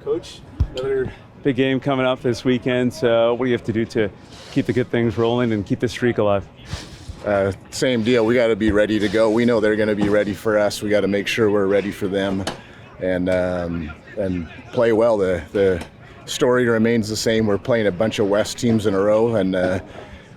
Coach, another big game coming up this weekend. So what do you have to do to keep the good things rolling and keep the streak alive? Same deal. We got to be ready to go. We know they're going to be ready for us. We got to make sure we're ready for them, and play well. The story remains the same. We're playing a bunch of West teams in a row, and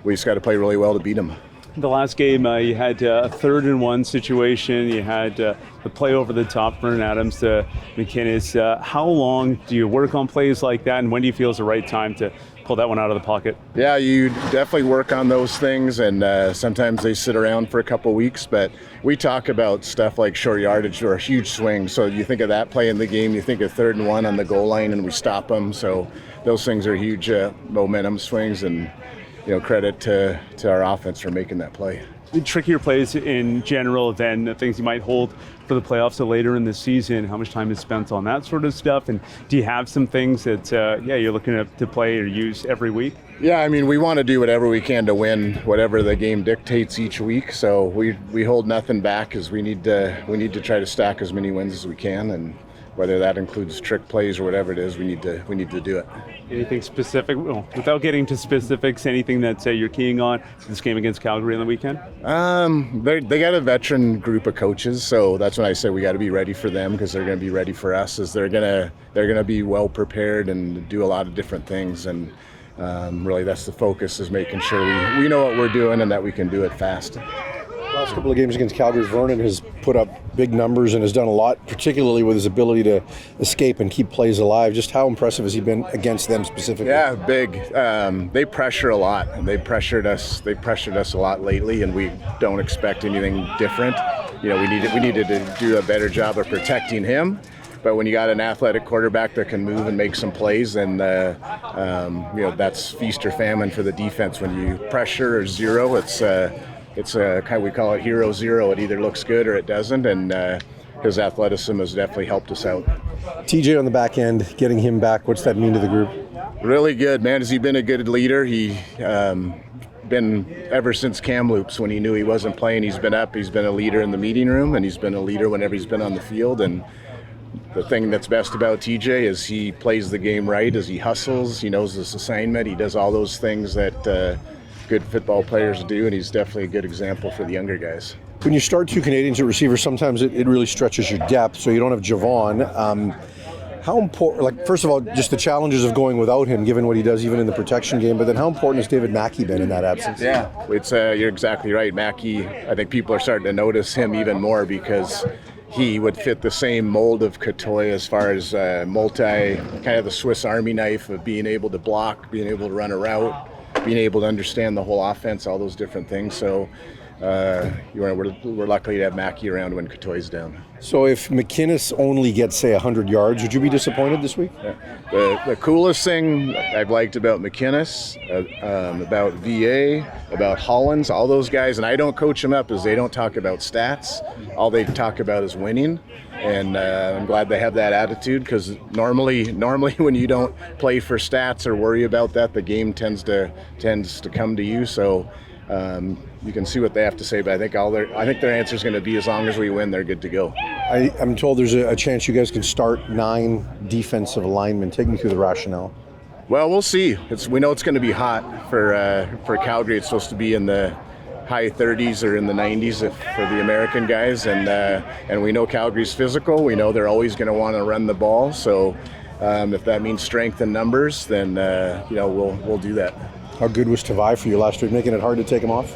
we just got to play really well to beat them. The last game, you had a 3rd-and-1 situation. You had the play over the top, Vernon Adams to McInnes. How long do you work on plays like that, and when do you feel is the right time to pull that one out of the pocket? Yeah, you definitely work on those things, and sometimes they sit around for a couple weeks, but we talk about stuff like short yardage or a huge swing. So you think of that play in the game, you think of 3rd-and-1 on the goal line, and we stop them. So those things are huge momentum swings, and credit to our offense for making that play. The trickier plays in general than the things you might hold for the playoffs so later in the season. How much time is spent on that sort of stuff? And do you have some things that you're looking to play or use every week? Yeah, I mean, we want to do whatever we can to win whatever the game dictates each week. So we hold nothing back, because we need to try to stack as many wins as we can, and whether that includes trick plays or whatever it is, we need to do it. Anything specific, without getting to specifics, anything that you're keying on this game against Calgary on the weekend? They got a veteran group of coaches, so that's when I say we got to be ready for them, because they're going to be ready for us. As they're gonna be well prepared and do a lot of different things, and really that's the focus, is making sure we know what we're doing and that we can do it fast. Last couple of games against Calgary, Vernon has put up big numbers and has done a lot, particularly with his ability to escape and keep plays alive. Just how impressive has he been against them specifically? Yeah, big. They pressure a lot, and they pressured us a lot lately, and we don't expect anything different. We needed to do a better job of protecting him. But when you got an athletic quarterback that can move and make some plays, then that's feast or famine for the defense. When you pressure or zero, it's we call it hero zero. It either looks good or it doesn't, and his athleticism has definitely helped us out. TJ on the back end, getting him back, what's that mean to the group? Really good, man. Has he been a good leader? He been ever since Kamloops, when he knew he wasn't playing. He's been a leader in the meeting room, and he's been a leader whenever he's been on the field. And the thing that's best about TJ is he plays the game right, as he hustles, he knows his assignment, he does all those things that good football players do, and he's definitely a good example for the younger guys. When you start two Canadians at receiver, sometimes it really stretches your depth, so you don't have Javon. How important, first of all, just the challenges of going without him, given what he does even in the protection game, but then how important has David Mackey been in that absence? Yeah, you're exactly right. Mackey, I think people are starting to notice him even more, because he would fit the same mold of Cotoy as far as kind of the Swiss Army knife of being able to block, being able to run a route, being able to understand the whole offense, all those different things. So we're lucky to have Mackey around when Cotoy's down. So if McInnes only gets, say, 100 yards, would you be disappointed this week? Yeah. The coolest thing I've liked about McInnes, about VA, about Hollins, all those guys, and I don't coach them up, is they don't talk about stats. All they talk about is winning. And I'm glad they have that attitude, because normally when you don't play for stats or worry about that, the game tends to come to you. So you can see what they have to say, but I think their answer is going to be, as long as we win, they're good to go. I'm told there's a chance you guys can start 9 defensive linemen. Take me through the rationale. Well, we'll see. We know it's going to be hot for Calgary. It's supposed to be in the high 30s or in the 90s for the American guys, and we know Calgary's physical. We know they're always going to want to run the ball. So if that means strength in numbers, then we'll do that. How good was Tavai for you last week, making it hard to take him off?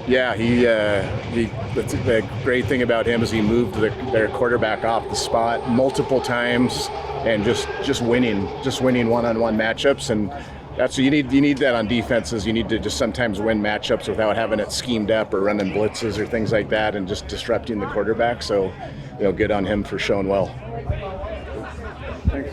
Yeah, the great thing about him is he moved their quarterback off the spot multiple times, and just winning one-on-one matchups, and that's what you need. You need that on defenses. You need to just sometimes win matchups without having it schemed up or running blitzes or things like that, and just disrupting the quarterback. So, good on him for showing well. Thanks.